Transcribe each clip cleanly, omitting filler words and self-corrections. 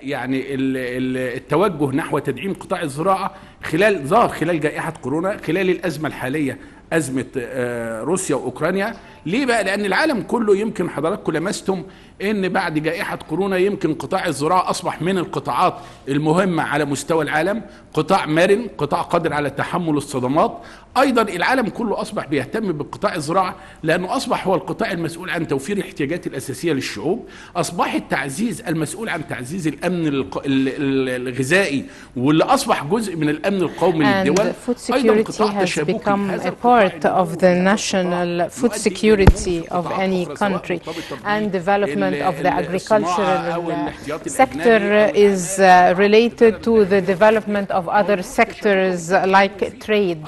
يعني التوجه نحو تدعيم قطاع الزراعة ظهر خلال جائحة كورونا، خلال الأزمة الحالية، أزمة روسيا وأوكرانيا. ليه بقى؟ لأن العالم كله، يمكن حضراتكم لمستم ان بعد جائحة كورونا يمكن قطاع الزراعة اصبح من القطاعات المهمة على مستوى العالم، قطاع مرن، قطاع قادر على تحمل الصدمات. ايضا العالم كله اصبح بيهتم بالقطاع الزراعة، لانه اصبح هو القطاع المسؤول عن توفير الاحتياجات الاساسية للشعوب، اصبح التعزيز المسؤول عن تعزيز الامن الغذائي، واللي اصبح جزء من الامن القومي للدول. food security has become a part of the national food security of any country, and development of the agricultural sector is related to the development of other sectors like trade.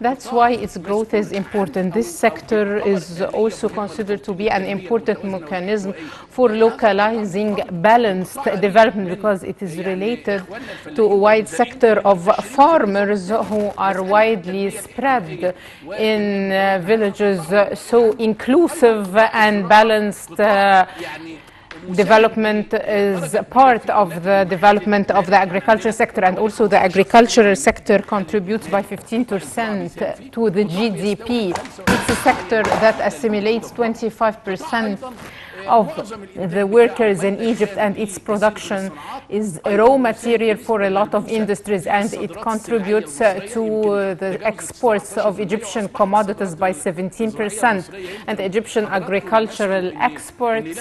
That's why its growth is important. This sector is also considered to be an important mechanism for localizing balanced development, because it is related to a wide sector of farmers who are widely spread in villages. So inclusive and balanced development is part of the development of the agriculture sector, and also the agricultural sector contributes by 15% to the GDP. It's a sector that assimilates 25% of the workers in Egypt, and its production is raw material for a lot of industries, and it contributes to the exports of Egyptian commodities by 17%. And Egyptian agricultural exports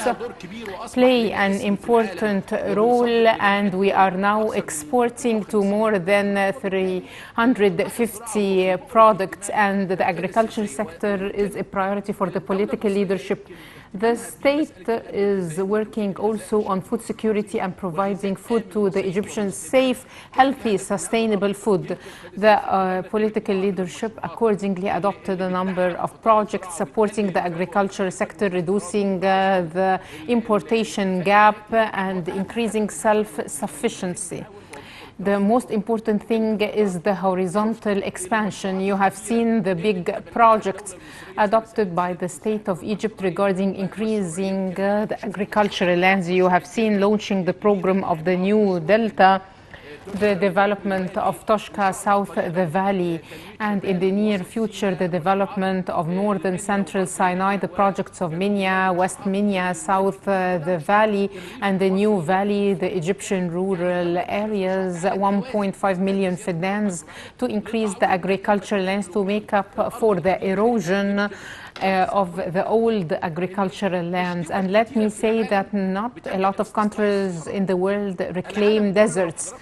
play an important role, and we are now exporting to more than 350 products, and the agriculture sector is a priority for the political leadership. The state is working also on food security and providing food to the Egyptians, safe, healthy, sustainable food. The political leadership accordingly adopted a number of projects supporting the agriculture sector, reducing the importation gap and increasing self-sufficiency. The most important thing is the horizontal expansion. You have seen the big projects adopted by the state of Egypt regarding increasing the agricultural lands. You have seen launching the program of the new Delta, the development of Toshka south the valley, and in the near future the development of northern central Sinai, the projects of Minya, West Minya, south the valley, and the new valley, the Egyptian rural areas, 1.5 million fidans to increase the agricultural lands to make up for the erosion of the old agricultural lands. And let me say that not a lot of countries in the world reclaim deserts.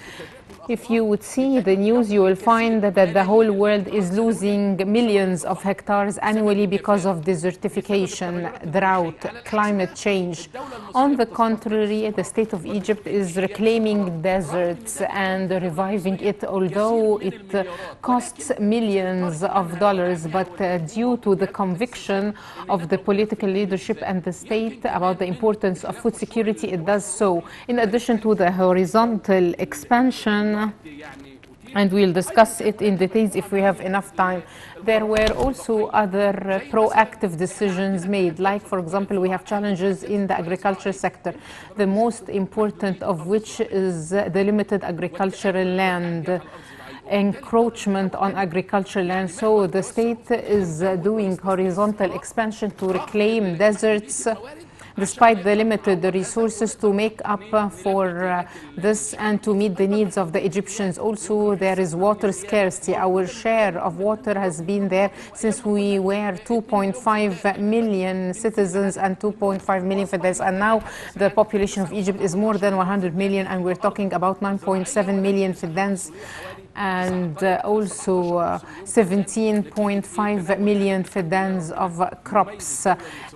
If you would see the news, you will find that the whole world is losing millions of hectares annually because of desertification, drought, climate change. On the contrary, the state of Egypt is reclaiming deserts and reviving it, although it costs millions of dollars. But due to the conviction of the political leadership and the state about the importance of food security, it does so. In addition to the horizontal expansion, and we'll discuss it in details if we have enough time, there were also other proactive decisions made, like, for example, we have challenges in the agriculture sector, the most important of which is the limited agricultural land, encroachment on agricultural land. So the state is doing horizontal expansion to reclaim deserts despite the limited resources to make up for this and to meet the needs of the Egyptians. Also, there is water scarcity. Our share of water has been there since we were 2.5 million citizens and 2.5 million fidans, and now the population of Egypt is more than 100 million, and we're talking about 9.7 million fidans, and also 17.5 million fidans of crops.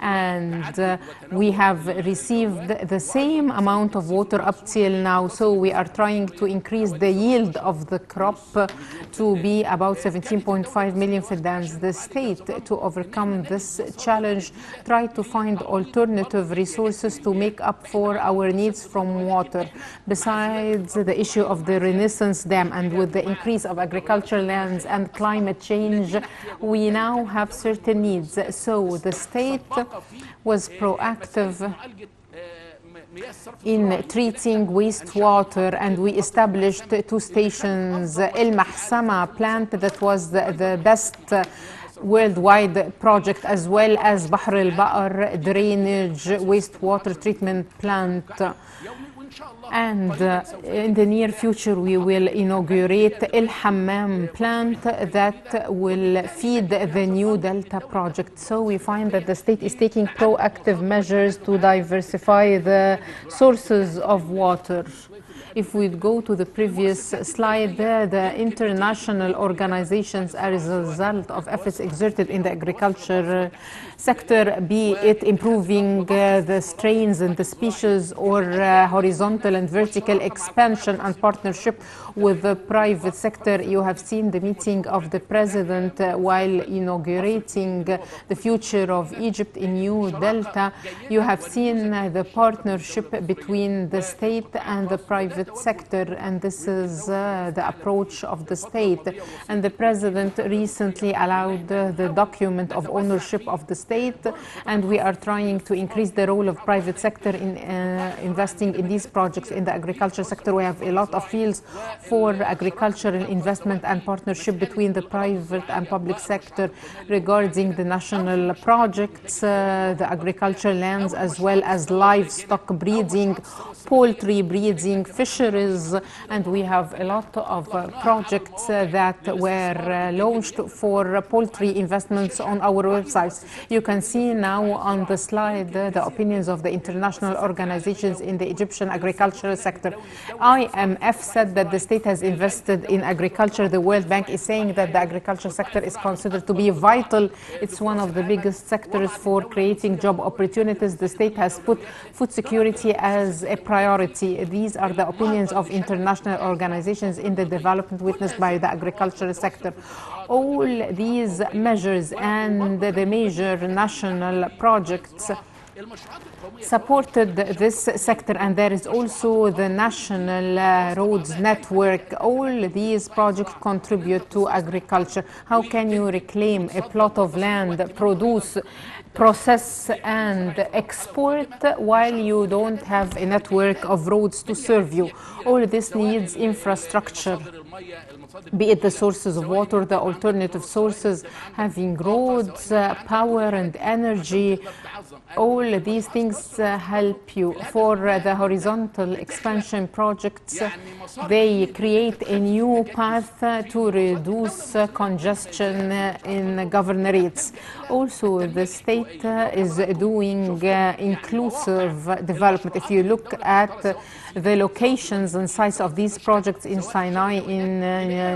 And we have received the same amount of water up till now, so we are trying to increase the yield of the crop to be about 17.5 million fidans. The state, to overcome this challenge, tried to find alternative resources to make up for our needs from water. Besides the issue of the Renaissance Dam, and with the increase of agricultural lands and climate change, we now have certain needs. So the state was proactive in treating wastewater, and we established 2 stations, El Mahsama plant that was the best worldwide project, as well as Bahr al-Baqar drainage wastewater treatment plant. And in the near future, we will inaugurate El Hammam plant that will feed the new Delta project. So we find that the state is taking proactive measures to diversify the sources of water. If we go to the previous slide, the international organizations, as a result of efforts exerted in the agriculture sector, be it improving the strains and the species, or horizontal and vertical expansion and partnership with the private sector. You have seen the meeting of the president while inaugurating the future of Egypt in New Delta. You have seen the partnership between the state and the private sector, and this is the approach of the state. And the president recently allowed the document of ownership of the state, and we are trying to increase the role of private sector in investing in these projects in the agriculture sector. We have a lot of fields for agricultural investment and partnership between the private and public sector regarding the national projects, the agricultural lands, as well as livestock breeding, poultry breeding, fisheries, and we have a lot of projects that were launched for poultry investments on our websites. You can see now on the slide the opinions of the international organizations in the Egyptian agricultural sector. IMF said that the state has invested in agriculture. The World Bank is saying that the agriculture sector is considered to be vital. It's one of the biggest sectors for creating job opportunities. The state has put food security as a priority. These are the opinions of international organizations in the development witnessed by the agricultural sector. All these measures and the major national projects supported this sector, and there is also the national roads network. All these projects contribute to agriculture. How can you reclaim a plot of land, produce, process and export while you don't have a network of roads to serve you? All this needs infrastructure, be it the sources of water, the alternative sources, having roads, power and energy. All these things help you. For the horizontal expansion projects, they create a new path to reduce congestion in governorates. Also, the state is doing inclusive development. If you look at the locations and sites of these projects in Sinai, in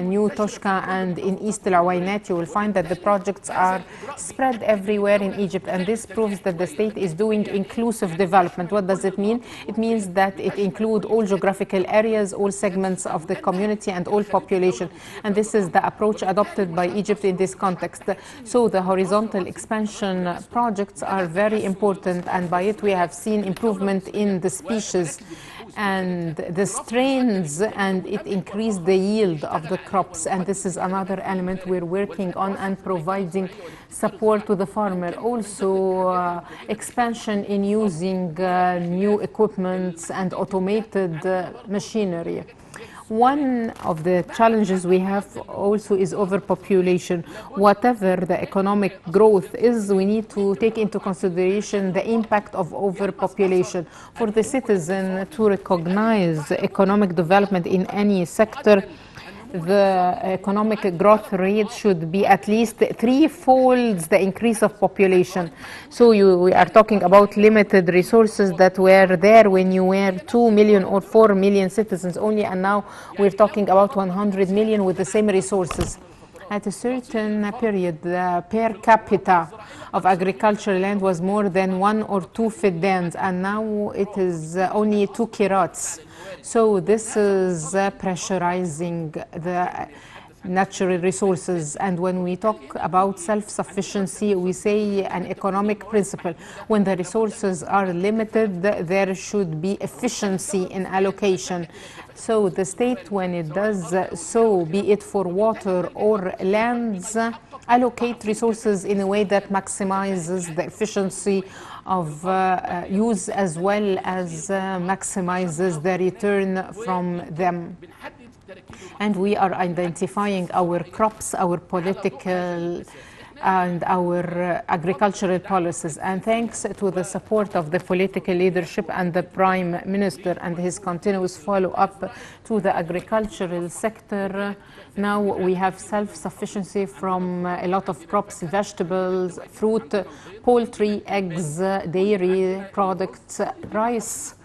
New Toshka and in East El Awaynat, you will find that the projects are spread everywhere in Egypt, and this proves that the state is doing inclusive development. What does it mean? It means that it includes all geographical areas, all segments of the community and all population, and this is the approach adopted by Egypt in this context. So the horizontal expansion projects are very important, and by it we have seen improvement in the species and the strains, and it increased the yield of the crops, and this is another element we're working on and providing support to the farmer. Also expansion in using new equipment and automated machinery. One of the challenges we have also is overpopulation. Whatever the economic growth is, we need to take into consideration the impact of overpopulation. For the citizen to recognize economic development in any sector, the economic growth rate should be at least threefold the increase of population. So we are talking about limited resources that were there when you were 2 million or 4 million citizens only, and now we're talking about 100 million with the same resources. At a certain period, the per capita of agricultural land was more than 1 or 2 fiddans, and now it is only 2 kirats. So this is pressurizing the natural resources. And when we talk about self-sufficiency, we say an economic principle. When the resources are limited, there should be efficiency in allocation. So the state, when it does so, be it for water or lands, allocate resources in a way that maximizes the efficiency of use as well as maximizes the return from them. And we are identifying our crops, our political and our agricultural policies. And thanks to the support of the political leadership and the Prime Minister and his continuous follow-up to the agricultural sector, now we have self-sufficiency from a lot of crops, vegetables, fruit, poultry, eggs, dairy products, rice.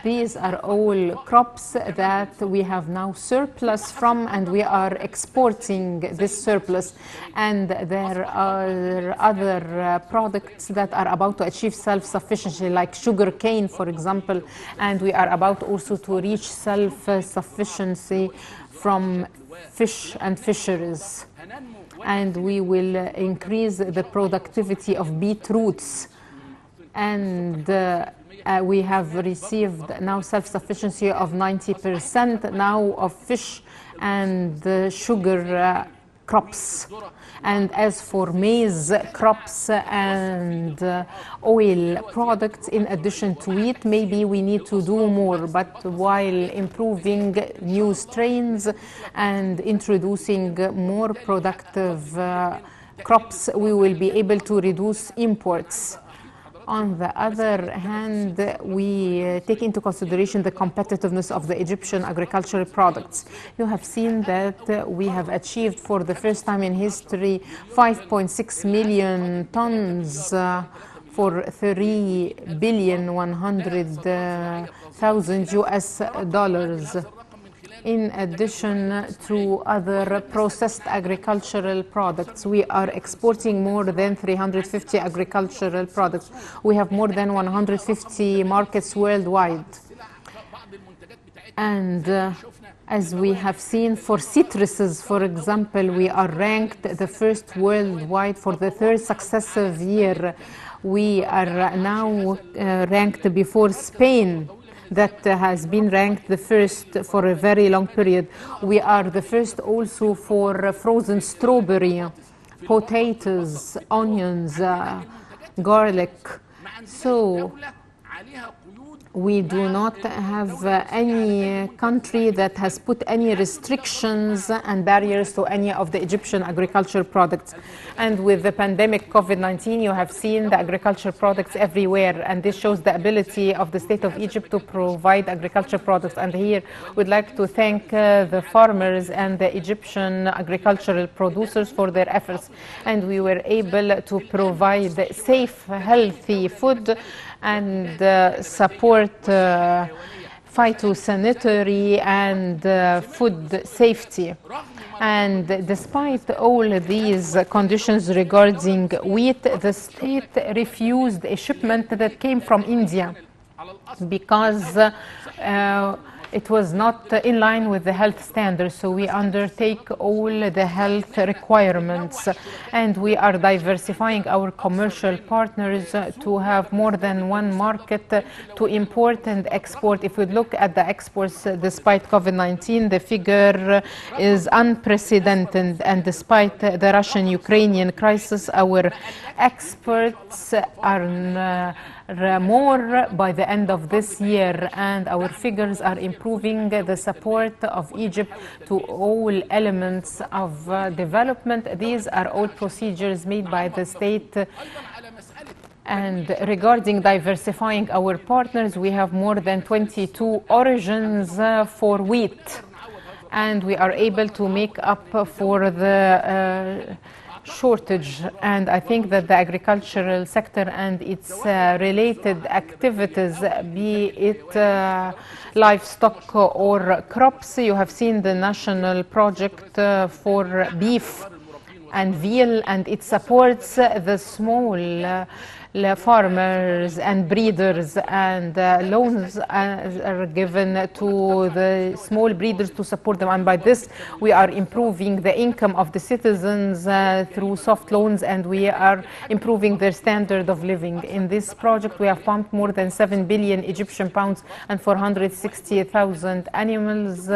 These are all crops that we have now surplus from, and we are exporting this surplus. And there are other products that are about to achieve self-sufficiency, like sugar cane, for example, and we are about also to reach self-sufficiency from fish and fisheries. And we will increase the productivity of beetroots, and we have received now self-sufficiency of 90% now of fish and sugar crops. And as for maize crops and oil products, in addition to wheat, maybe we need to do more, but while improving new strains and introducing more productive crops, we will be able to reduce imports. On the other hand, we take into consideration the competitiveness of the Egyptian agricultural products. You have seen that we have achieved for the first time in history 5.6 million tons for $3,100,000 US. In addition to other processed agricultural products, we are exporting more than 350 agricultural products. We have more than 150 markets worldwide. And as we have seen for citruses, for example, we are ranked the first worldwide for the third successive year. We are now ranked before Spain, that has been ranked the first for a very long period. We are the first also for frozen strawberry, potatoes, onions, garlic. So we do not have any country that has put any restrictions and barriers to any of the Egyptian agricultural products. And with the pandemic COVID-19, you have seen the agricultural products everywhere, and this shows the ability of the state of Egypt to provide agricultural products. And here we'd like to thank the farmers and the Egyptian agricultural producers for their efforts. And we were able to provide safe, healthy food and support phytosanitary and food safety. And despite all these conditions regarding wheat, the state refused a shipment that came from India because it was not in line with the health standards. So we undertake all the health requirements, and we are diversifying our commercial partners to have more than one market to import and export. If we look at the exports, despite COVID-19, the figure is unprecedented, and despite the Russian-Ukrainian crisis, our exports are more by the end of this year, and our figures are improving the support of Egypt to all elements of development. These are all procedures made by the state. And regarding diversifying our partners, we have more than 22 origins for wheat, and we are able to make up for the shortage. And I think that the agricultural sector and its related activities, be it livestock or crops, you have seen the national project for beef and veal, and it supports the small farmers and breeders, and loans are given to the small breeders to support them. And by this, we are improving the income of the citizens through soft loans, and we are improving their standard of living. In this project, we have pumped more than 7 billion Egyptian pounds and 460,000 animals,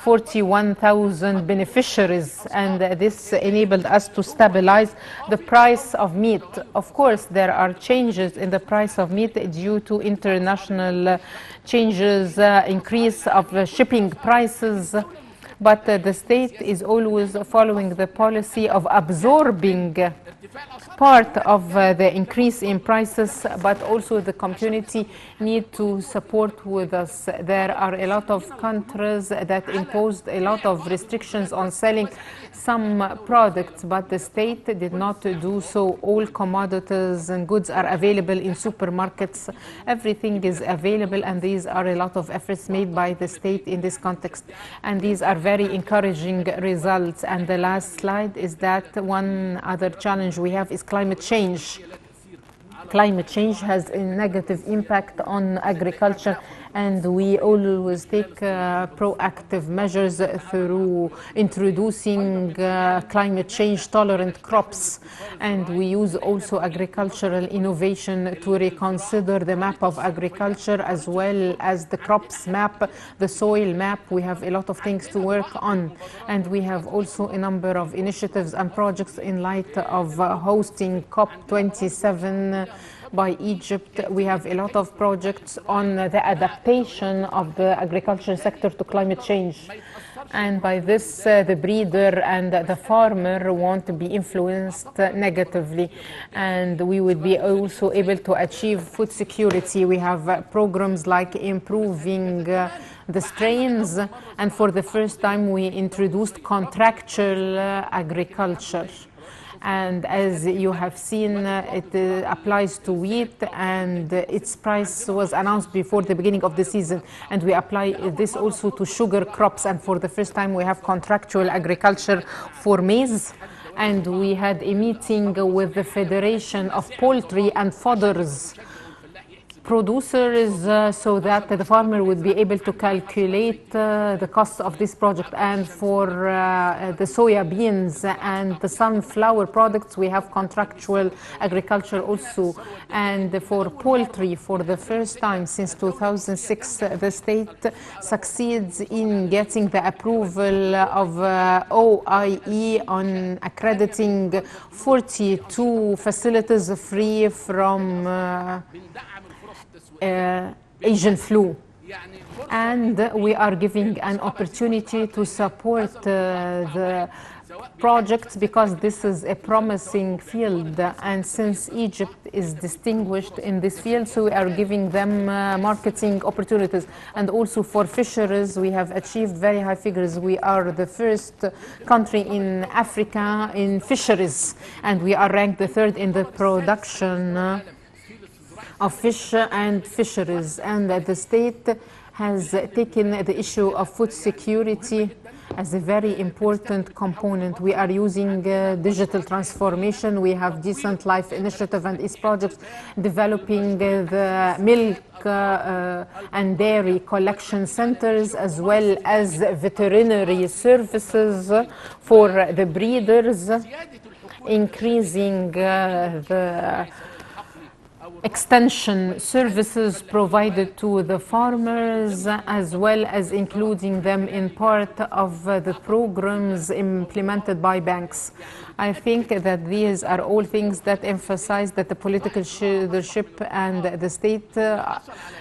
41,000 beneficiaries, and this enabled us to stabilize the price of meat. Of course, there are changes in the price of meat due to international changes, increase of shipping prices, but the state is always following the policy of absorbing part of the increase in prices, but also the community need to support with us. There are a lot of countries that imposed a lot of restrictions on selling some products, but the state did not do so. All commodities and goods are available in supermarkets. Everything is available, and these are a lot of efforts made by the state in this context, and these are very encouraging results. And the last slide is that one other challenge we have is climate change. Climate change has a negative impact on agriculture, and we always take proactive measures through introducing climate change tolerant crops, and we use also agricultural innovation to reconsider the map of agriculture as well as the crops map, the soil map. We have a lot of things to work on, and we have also a number of initiatives and projects in light of hosting COP27 by Egypt. We have a lot of projects on the adaptation of the agricultural sector to climate change. And by this, the breeder and the farmer won't be influenced negatively. And we would be also able to achieve food security. We have programs like improving the strains, and for the first time we introduced contractual agriculture. And as you have seen, it applies to wheat, and its price was announced before the beginning of the season. And we apply this also to sugar crops, and for the first time we have contractual agriculture for maize. And we had a meeting with the Federation of Poultry and Fodders producers so that the farmer would be able to calculate the cost of this project. And for the soya beans and the sunflower products, we have contractual agriculture also. And for poultry, for the first time since 2006, the state succeeds in getting the approval of OIE on accrediting 42 facilities free from Asian flu. And we are giving an opportunity to support the projects because this is a promising field, and since Egypt is distinguished in this field, so we are giving them marketing opportunities. And also for fisheries, we have achieved very high figures. We are the first country in Africa in fisheries, and we are ranked the third in the production of fish and fisheries. And the state has taken the issue of food security as a very important component. We are using digital transformation. We have Decent Life Initiative and its projects, developing the milk and dairy collection centers, as well as veterinary services for the breeders, increasing the extension services provided to the farmers, as well as including them in part of the programs implemented by banks. I think that these are all things that emphasize that the political leadership and the state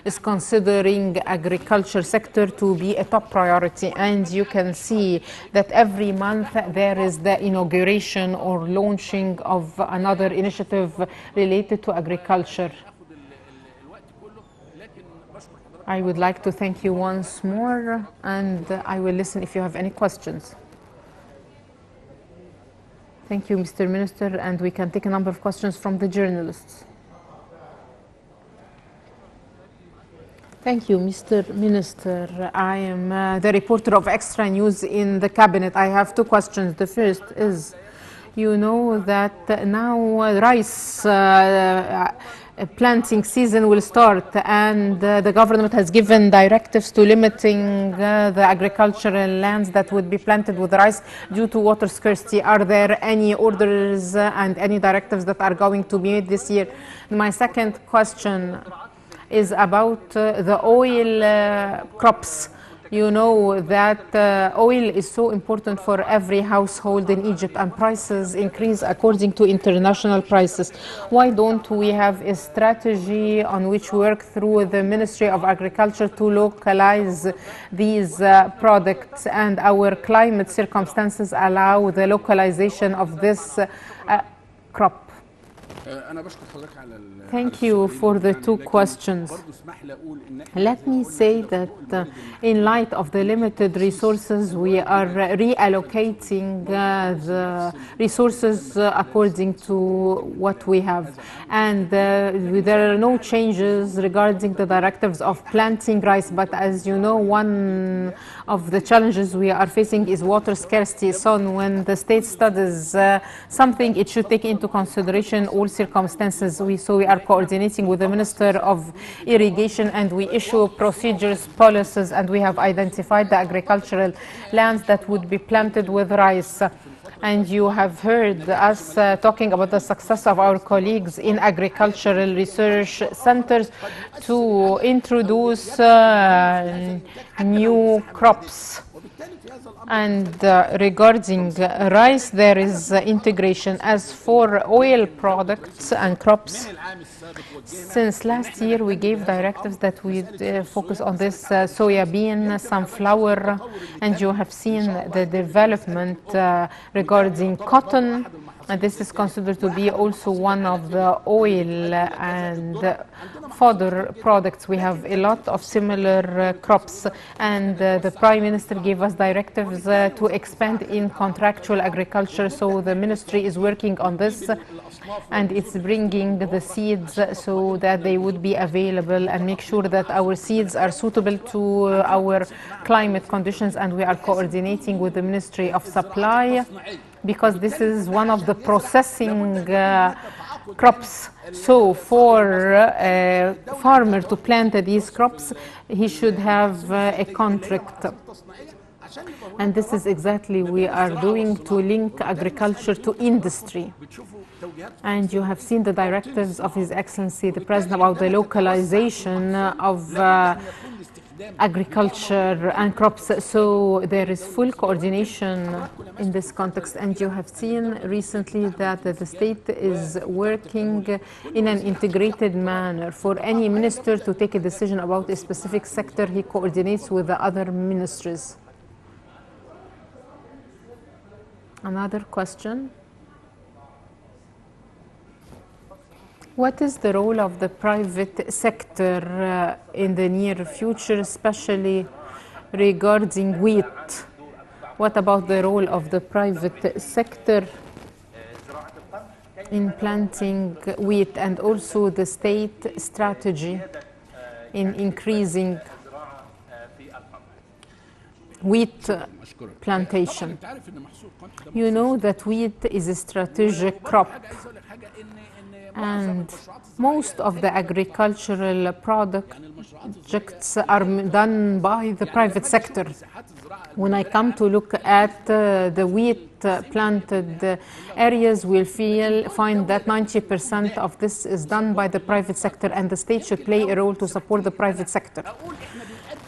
is considering agriculture sector to be a top priority. And you can see that every month there is the inauguration or launching of another initiative related to agriculture. I would like to thank you once more, and I will listen if you have any questions. Thank you, Mr. Minister, and we can take a number of questions from the journalists. Thank you, Mr. Minister. I am the reporter of Extra News in the cabinet. I have two questions. The first is, you know that now rice planting season will start, and the government has given directives to limiting the agricultural lands that would be planted with rice due to water scarcity. Are there any orders and any directives that are going to be made this year? My second question is about the oil crops. You know that oil is so important for every household in Egypt, and prices increase according to international prices. Why don't we have a strategy on which we work through the Ministry of Agriculture to localize these products, and our climate circumstances allow the localization of this crop? أنا بشكر حضرتك على Thank you for the two questions. Let me say that in light of the limited resources, we are reallocating the resources according to what we have. And there are no changes regarding the directives of planting rice. But as you know, one of the challenges we are facing is water scarcity. So when the state studies something, it should take into consideration all circumstances. So we are coordinating with the Minister of Irrigation, and we issue procedures, policies, and we have identified the agricultural lands that would be planted with rice. And you have heard us talking about the success of our colleagues in agricultural research centers to introduce new crops. And regarding rice, there is integration. As for oil products and crops, since last year we gave directives that we focus on this soya bean, sunflower, and you have seen the development regarding cotton. And this is considered to be also one of the oil and fodder products. We have a lot of similar crops, and the Prime Minister gave us directives to expand in contractual agriculture. So the ministry is working on this, and it's bringing the seeds so that they would be available and make sure that our seeds are suitable to our climate conditions. And we are coordinating with the Ministry of Supply, because this is one of the processing crops. So for a farmer to plant these crops, he should have a contract. And this is exactly we are doing to link agriculture to industry. And you have seen the directives of His Excellency the President about the localization of agriculture and crops. So there is full coordination in this context. And you have seen recently that the state is working in an integrated manner. For any minister to take a decision about a specific sector, he coordinates with the other ministries. Another question. What is the role of the private sector in the near future, especially regarding wheat? What about the role of the private sector in planting wheat, and also the state strategy in increasing wheat plantation? You know that wheat is a strategic crop, and most of the agricultural projects are done by the private sector. When I come to look at the wheat planted areas, we'll find that 90% of this is done by the private sector, and the state should play a role to support the private sector.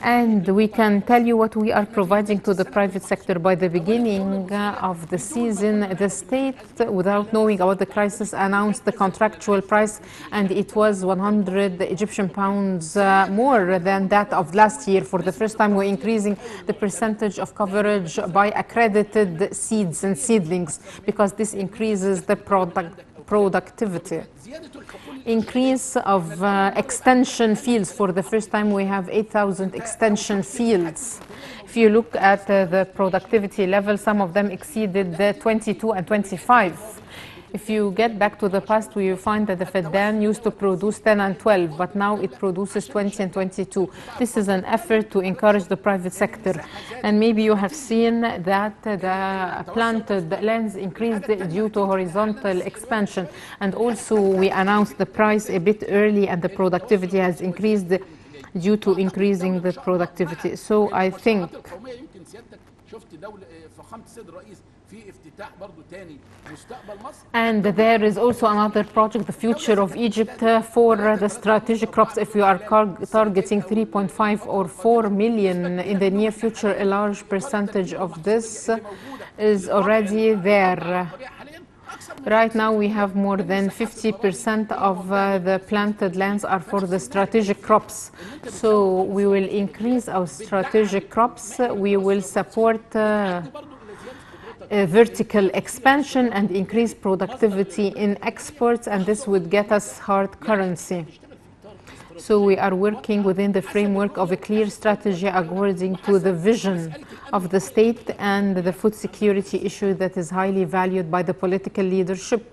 And we can tell you what we are providing to the private sector. By the beginning of the season, the state, without knowing about the crisis, announced the contractual price, and it was 100 Egyptian pounds more than that of last year. For the first time, we're increasing the percentage of coverage by accredited seeds and seedlings, because this increases the productivity. Increase of extension fields. For the first time, we have 8,000 extension fields. If you look at the productivity level, some of them exceeded the 22 and 25. If you get back to the past, we will find that the Feddan used to produce 10 and 12, but now it produces 20 and 22. This is an effort to encourage the private sector. And maybe you have seen that the planted lands increased due to horizontal expansion. And also we announced the price a bit early, and the productivity has increased due to increasing the productivity. So I think شفت دولة فخامة السيد الرئيس في افتتاح برضو تاني مستقبل مصر. And there is also another project, the future of Egypt, for the strategic crops. If we are targeting 3.5 or 4 million in the near future, a large percentage of this is already there. Right now we have more than 50% of the planted lands are for the strategic crops. So we will increase our strategic crops. We will support vertical expansion and increase productivity in exports, and this would get us hard currency. So we are working within the framework of a clear strategy according to the vision of the state and the food security issue that is highly valued by the political leadership.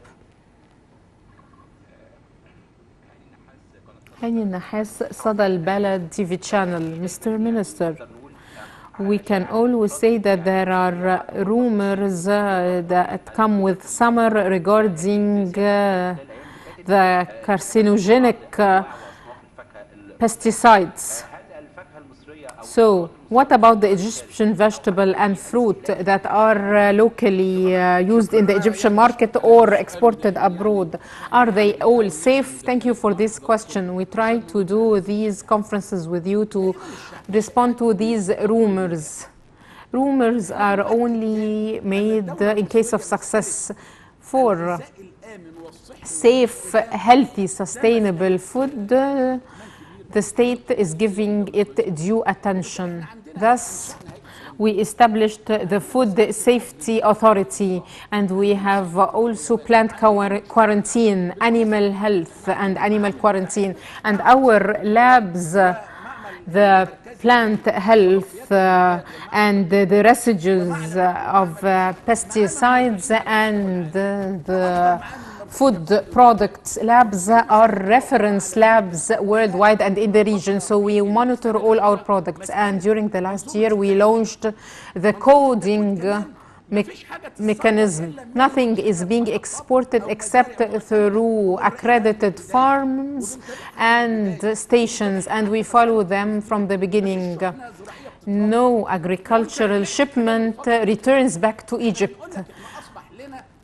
هاني النحاس صدى البلد TV channel. Mr. Minister, we can always say that there are rumors that come with summer regarding the carcinogenic pesticides. So what about the Egyptian vegetable and fruit that are locally used in the Egyptian market or exported abroad? Are they all safe? Thank you for this question. We try to do these conferences with you to respond to these rumors. Rumors are only made in case of success. For safe, healthy, sustainable food, the state is giving it due attention. Thus, we established the Food Safety Authority, and we have also plant quarantine, animal health and animal quarantine. And our labs, the plant health and the residues of pesticides and the food products labs are reference labs worldwide and in the region, so we monitor all our products. And during the last year we launched the coding mechanism. Nothing is being exported except through accredited farms and stations, and we follow them from the beginning. No agricultural shipment returns back to Egypt.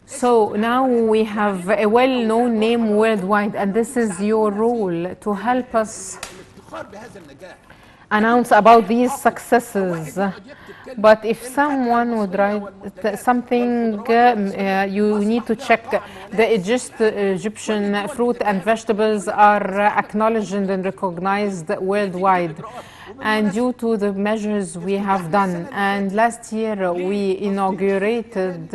So now we have a well-known name worldwide, and this is your role to help us announce about these successes. But if someone would write something, you need to check. The Egyptian fruit and vegetables are acknowledged and recognized worldwide, and due to the measures we have done. And last year we inaugurated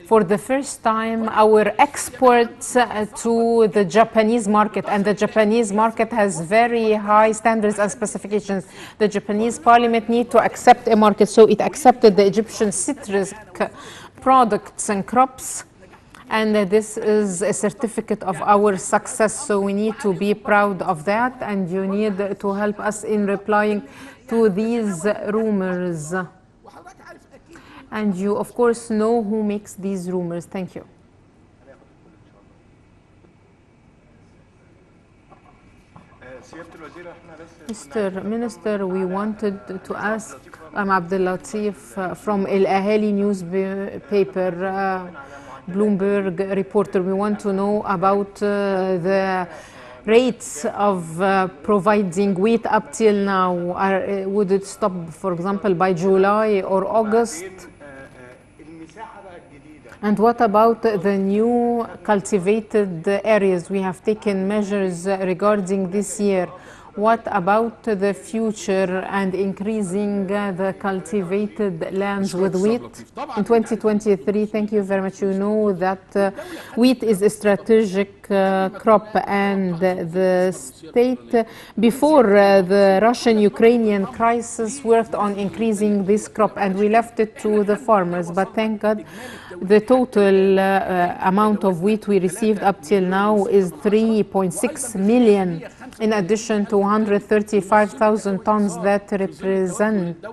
for the first time our exports to the Japanese market, and the Japanese market has very high standards and specifications. The Japanese parliament need to accept a market, so it accepted the Egyptian citrus products and crops, and this is a certificate of our success, so we need to be proud of that, and you need to help us in replying to these rumors. And you, of course, know who makes these rumors. Thank you. Mr. Minister, we wanted to ask Abdel Latif from El Ahali newspaper, Bloomberg reporter. We want to know about the rates of providing wheat up till now. Would it stop, for example, by July or August? And what about the new cultivated areas? We have taken measures regarding this year. What about the future and increasing the cultivated lands with wheat in 2023? Thank you very much. You know that wheat is a strategic crop, and the state, before the Russian-Ukrainian crisis, worked on increasing this crop, and we left it to the farmers. But thank God, the total amount of wheat we received up till now is 3.6 million, in addition to 135,000 tons that represent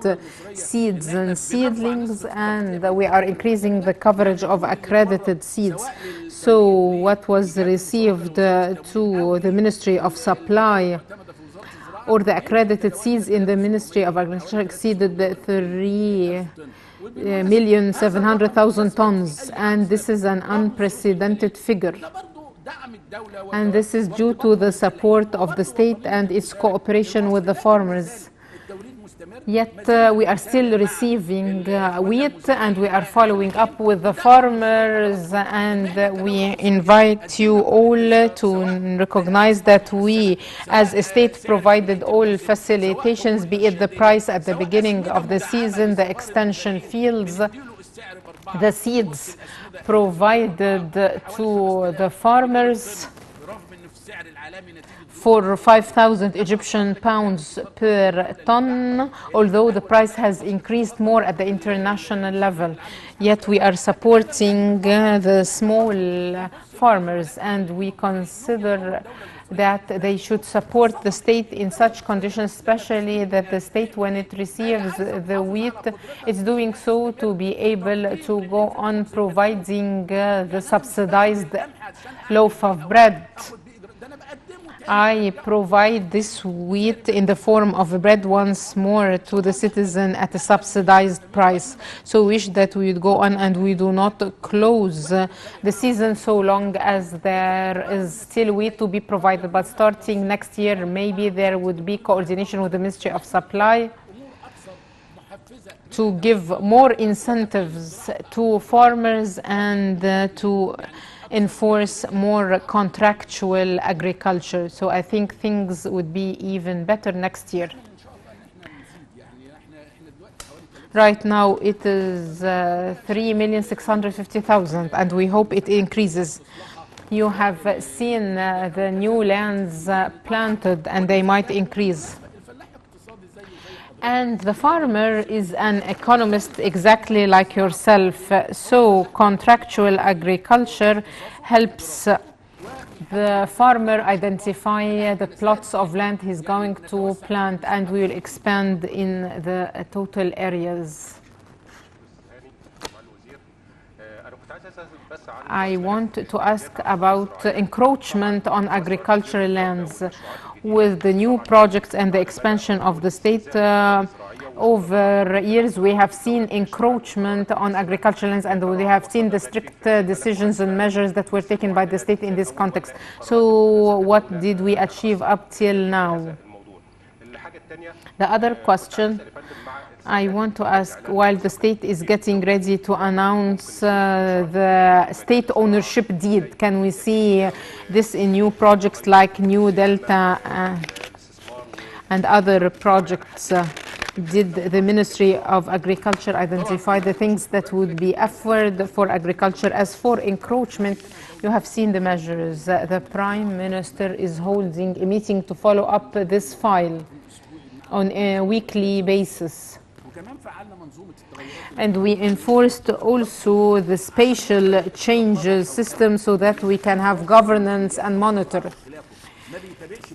seeds and seedlings, and we are increasing the coverage of accredited seeds. So what was received to the Ministry of Supply or the accredited seeds in the Ministry of Agriculture exceeded the 3,700,000 tons, and this is an unprecedented figure. And this is due to the support of the state and its cooperation with the farmers. Yet we are still receiving wheat, and we are following up with the farmers, and we invite you all to recognize that we as a state provided all facilitations, be it the price at the beginning of the season, the extension fields, the seeds provided to the farmers for 5,000 Egyptian pounds per ton, although the price has increased more at the international level. Yet we are supporting the small farmers, and we consider that they should support the state in such conditions, especially that the state, when it receives the wheat, is doing so to be able to go on providing the subsidized loaf of bread. I provide this wheat in the form of bread once more to the citizen at a subsidized price. So we wish that we would go on and we do not close the season so long as there is still wheat to be provided. But starting next year, maybe there would be coordination with the Ministry of Supply to give more incentives to farmers and to enforce more contractual agriculture. So I think things would be even better next year. Right now it is 3,650,000, and we hope it increases. You have seen the new lands planted, and they might increase. And the farmer is an economist exactly like yourself. So contractual agriculture helps the farmer identify the plots of land he's going to plant, and we will expand in the total areas. I want to ask about encroachment on agricultural lands. With the new projects and the expansion of the state, over years we have seen encroachment on agricultural lands, and we have seen the strict decisions and measures that were taken by the state in this context. So what did we achieve up till now? The other question I want to ask, while the state is getting ready to announce the state ownership deed, can we see this in new projects like New Delta and other projects? Did the Ministry of Agriculture identify the things that would be offered for agriculture? As for encroachment, you have seen the measures. The Prime Minister is holding a meeting to follow up this file on a weekly basis. And we enforced also the spatial changes system so that we can have governance and monitor.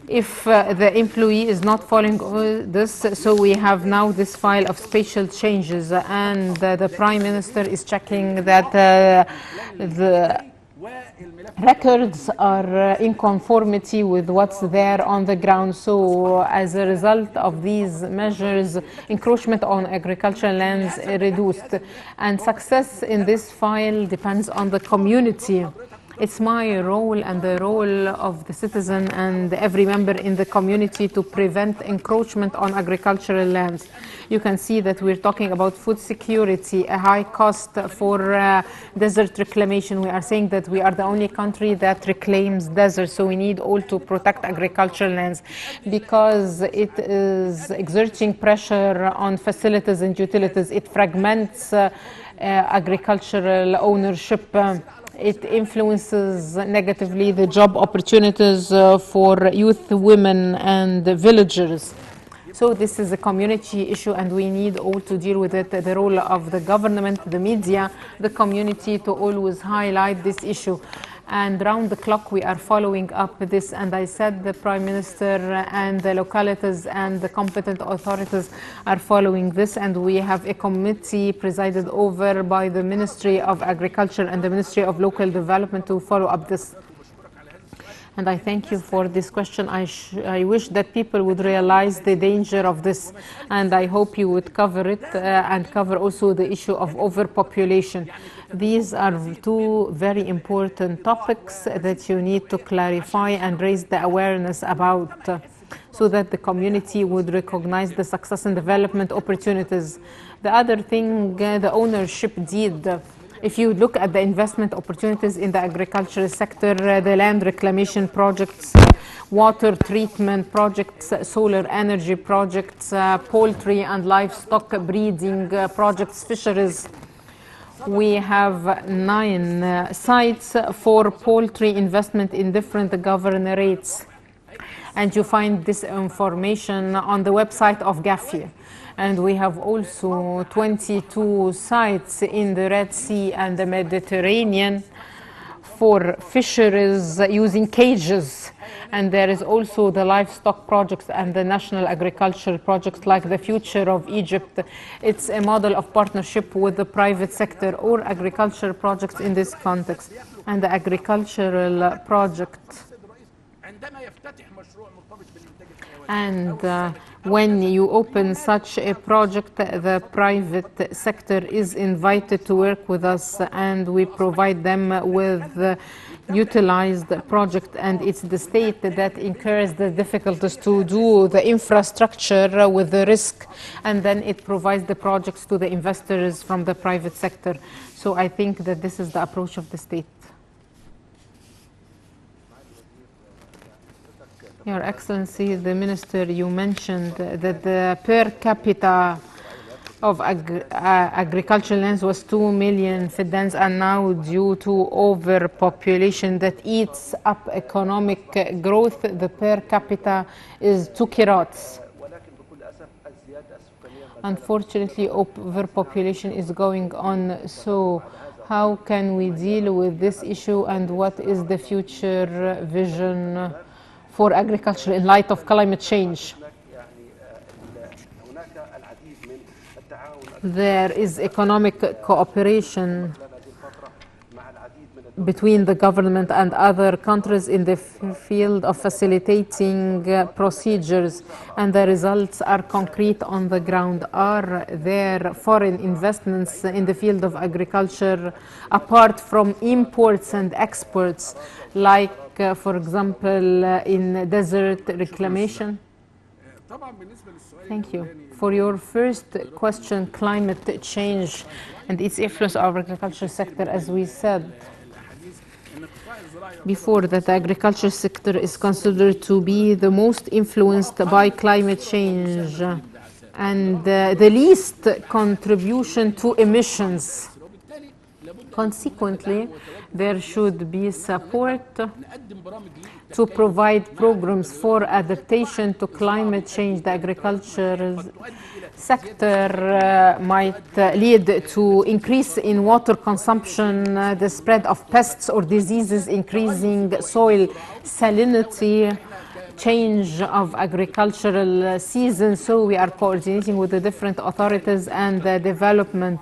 If the employee is not following this, so we have now this file of spatial changes, and the Prime Minister is checking that the records are in conformity with what's there on the ground. So as a result of these measures, encroachment on agricultural lands reduced, and success in this file depends on the community. It's my role and the role of the citizen and every member in the community to prevent encroachment on agricultural lands. You can see that we're talking about food security, a high cost for desert reclamation. We are saying that we are the only country that reclaims deserts, so we need all to protect agricultural lands because it is exerting pressure on facilities and utilities. It fragments agricultural ownership. It influences negatively the job opportunities for youth, women, and villagers. So this is a community issue, and we need all to deal with it. The role of the government, the media, the community to always highlight this issue. And round the clock we are following up this, and I said the Prime Minister and the localities and the competent authorities are following this, and we have a committee presided over by the Ministry of Agriculture and the Ministry of Local Development to follow up this. And I thank you for this question. I wish that people would realize the danger of this, and I hope you would cover it and cover also the issue of overpopulation. These are two very important topics that you need to clarify and raise the awareness about so that the community would recognize the success and development opportunities. The other thing, the ownership deed. If you look at the investment opportunities in the agricultural sector, the land reclamation projects, water treatment projects, solar energy projects, poultry and livestock breeding projects, fisheries. We have 9 sites for poultry investment in different governorates. And you find this information on the website of GAFI. And we have also 22 sites in the Red Sea and the Mediterranean for fisheries using cages. And there is also the livestock projects and the national agricultural projects like the Future of Egypt. It's a model of partnership with the private sector or agricultural projects in this context. And the agricultural project. And when you open such a project, the private sector is invited to work with us, and we provide them with utilized project, and it's the state that incurs the difficulties to do the infrastructure with the risk, and then it provides the projects to the investors from the private sector. So I think that this is the approach of the state. Your Excellency, the Minister, you mentioned that the per capita of agricultural lands was 2 million fidans, and now due to overpopulation that eats up economic growth, the per capita is 2 kirats. Unfortunately, overpopulation is going on. So how can we deal with this issue, and what is the future vision for agriculture in light of climate change? There is economic cooperation between the government and other countries in the field of facilitating procedures, and the results are concrete on the ground. Are there foreign investments in the field of agriculture apart from imports and exports, like for example in desert reclamation? Thank you. For your first question, climate change and its influence on our agriculture sector, as we said before, that the agriculture sector is considered to be the most influenced by climate change and the least contribution to emissions. Consequently, there should be support to provide programs for adaptation to climate change. The agriculture sector might lead to increase in water consumption, the spread of pests or diseases, increasing soil salinity, change of agricultural season. So we are coordinating with the different authorities and the development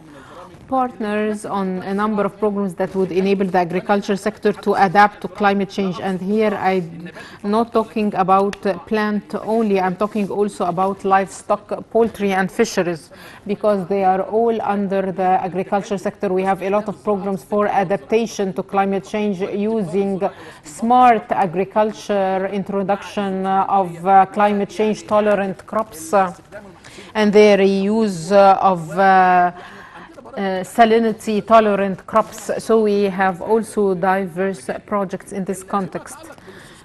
partners on a number of programs that would enable the agriculture sector to adapt to climate change. And here I'm not talking about plant only, I'm talking also about livestock, poultry and fisheries, because they are all under the agriculture sector. We have a lot of programs for adaptation to climate change using smart agriculture, introduction of climate change tolerant crops, and their use of salinity tolerant crops. So we have also diverse projects in this context.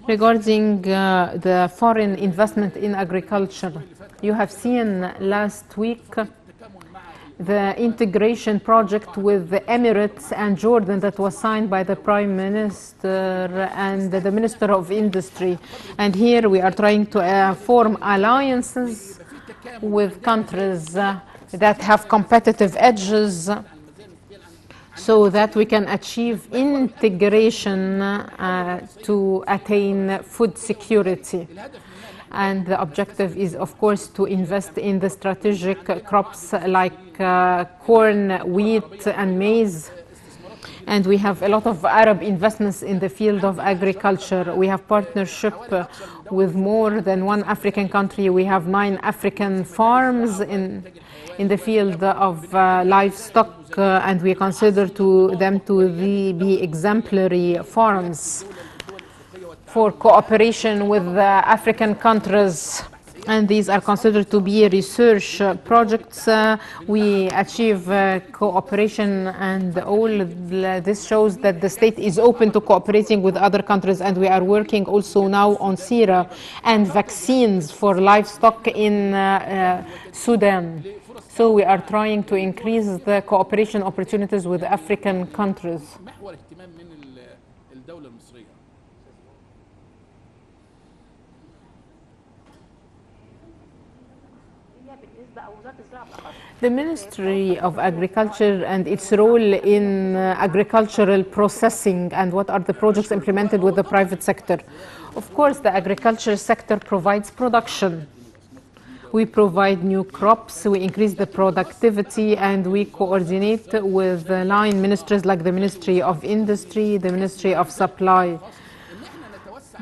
Regarding the foreign investment in agriculture, you have seen last week the integration project with the Emirates and Jordan that was signed by the Prime Minister and the Minister of Industry. And here we are trying to form alliances with countries that have competitive edges so that we can achieve integration to attain food security. And the objective is, of course, to invest in the strategic crops like corn, wheat and maize. And we have a lot of Arab investments in the field of agriculture. We have partnership with more than one African country. We have 9 African farms in the field of livestock, and we consider them to be exemplary farms for cooperation with African countries. And these are considered to be research projects. We achieve cooperation, and all this shows that the state is open to cooperating with other countries. And we are working also now on sera and vaccines for livestock in Sudan. So we are trying to increase the cooperation opportunities with African countries. The Ministry of Agriculture and its role in agricultural processing, and what are the projects implemented with the private sector. Of course, the agriculture sector provides production. We provide new crops, we increase the productivity, and we coordinate with the line ministries like the Ministry of Industry, the Ministry of Supply,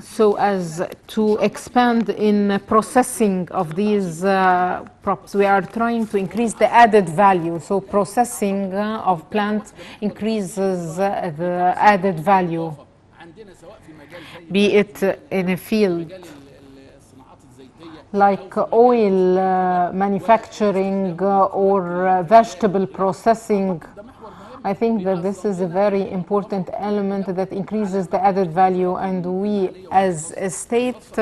so as to expand in processing of these crops. We are trying to increase the added value. So processing of plants increases the added value, be it in a field like oil manufacturing or vegetable processing. I think that this is a very important element that increases the added value, and we as a state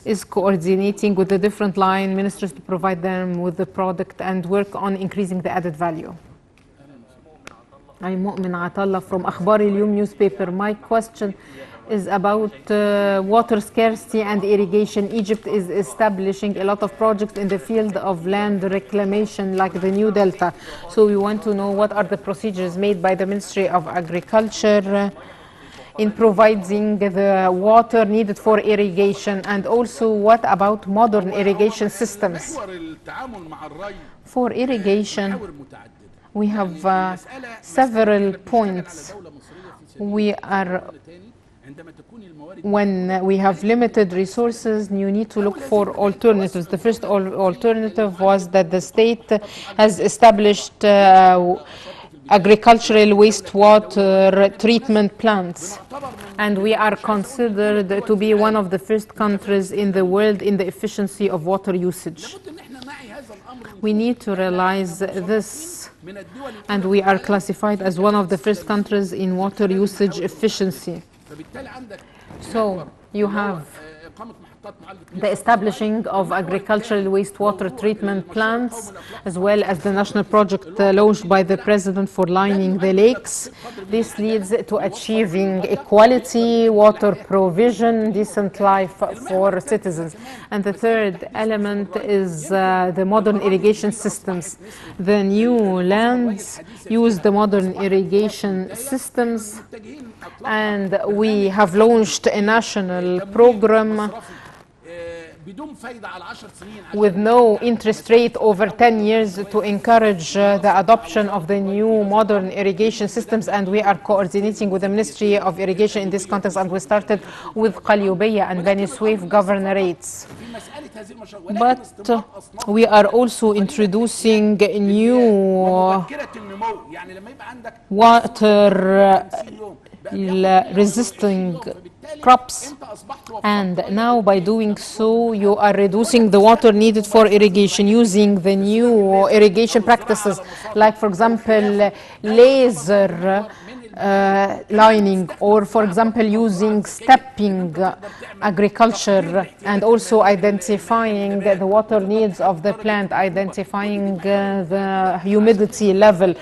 is coordinating with the different line ministers to provide them with the product and work on increasing the added value. I'm Mu'min Atallah from Akhbar al-Yawm newspaper. My question is about water scarcity and irrigation. Egypt is establishing a lot of projects in the field of land reclamation, like the New Delta. So we want to know what are the procedures made by the Ministry of Agriculture in providing the water needed for irrigation, and also what about modern irrigation systems. For irrigation, we have several points. When we have limited resources, you need to look for alternatives. The first alternative was that the state has established agricultural wastewater treatment plants, and we are considered to be one of the first countries in the world in the efficiency of water usage. We need to realize this, and we are classified as one of the first countries in water usage efficiency. So you have the establishing of agricultural wastewater treatment plants, as well as the national project launched by the President for lining the lakes. This leads to achieving equality, water provision, decent life for citizens. And the third element is the modern irrigation systems. The new lands use the modern irrigation systems, and we have launched a national program with no interest rate over 10 years to encourage the adoption of the new modern irrigation systems, and we are coordinating with the Ministry of Irrigation in this context, and we started with Qalyubiyya and Bani Suef governorates. But we are also introducing new water resisting crops, and now by doing so you are reducing the water needed for irrigation using the new irrigation practices, like for example laser lining, or for example using stepping agriculture, and also identifying the water needs of the plant, identifying the humidity level.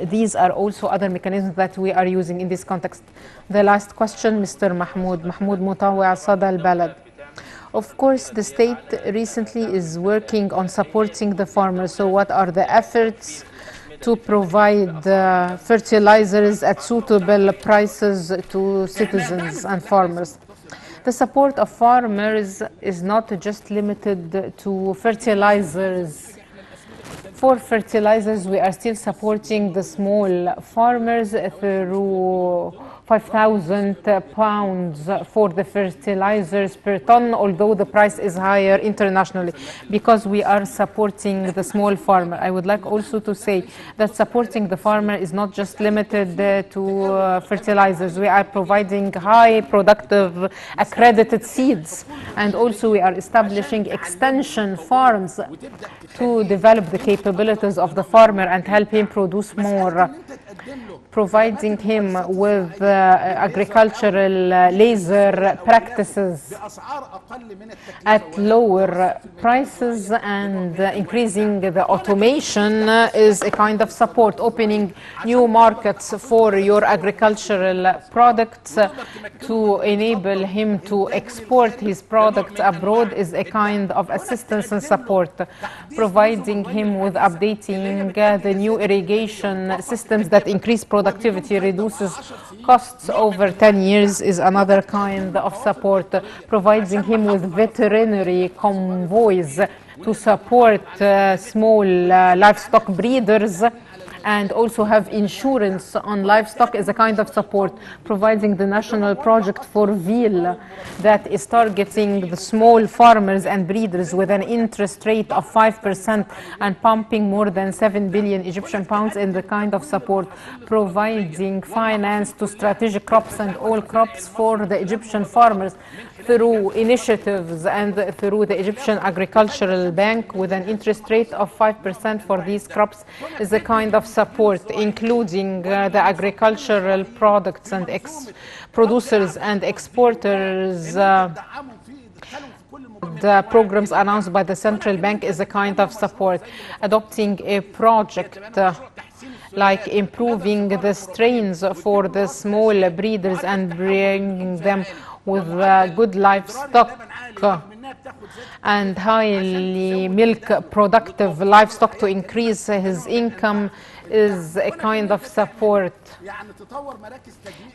These are also other mechanisms that we are using in this context. The last question, Mr. Mahmoud Mutawi, Sada al-Balad. Of course, the state recently is working on supporting the farmers. So what are the efforts to provide fertilizers at suitable prices to citizens and farmers? The support of farmers is not just limited to fertilizers. For fertilizers, we are still supporting the small farmers through 5,000 pounds for the fertilizers per ton, although the price is higher internationally, because we are supporting the small farmer. I would like also to say that supporting the farmer is not just limited to fertilizers. We are providing high productive accredited seeds, and also we are establishing extension farms to develop the capabilities of the farmer and help him produce more, providing him with agricultural laser practices at lower prices, and increasing the automation is a kind of support. Opening new markets for your agricultural products to enable him to export his products abroad is a kind of assistance and support. Providing him with updating the new irrigation systems that increase productivity, reduces costs over 10 years is another kind of support. Providing him with veterinary convoys to support small livestock breeders and also have insurance on livestock is a kind of support. Providing the national project for veal that is targeting the small farmers and breeders with an interest rate of 5% and pumping more than 7 billion Egyptian pounds in the kind of support. Providing finance to strategic crops and all crops for the Egyptian farmers through initiatives and through the Egyptian Agricultural Bank with an interest rate of 5% for these crops is a kind of support, including the agricultural products and producers and exporters. The programs announced by the central bank is a kind of support. Adopting a project like improving the strains for the small breeders and bringing them with good livestock and highly milk productive livestock to increase his income is a kind of support.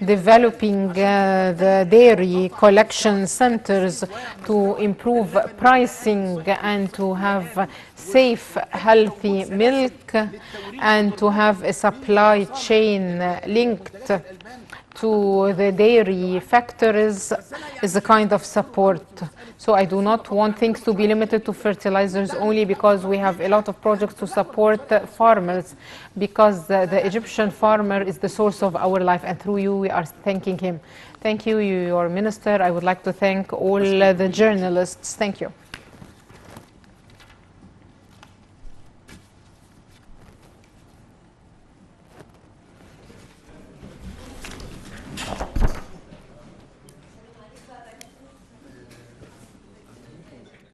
Developing the dairy collection centers to improve pricing and to have safe, healthy milk and to have a supply chain linked to the dairy factories is a kind of support. So I do not want things to be limited to fertilizers only, because we have a lot of projects to support farmers, because the Egyptian farmer is the source of our life, and through you we are thanking him. Thank you, your minister. I would like to thank all the journalists. Thank you.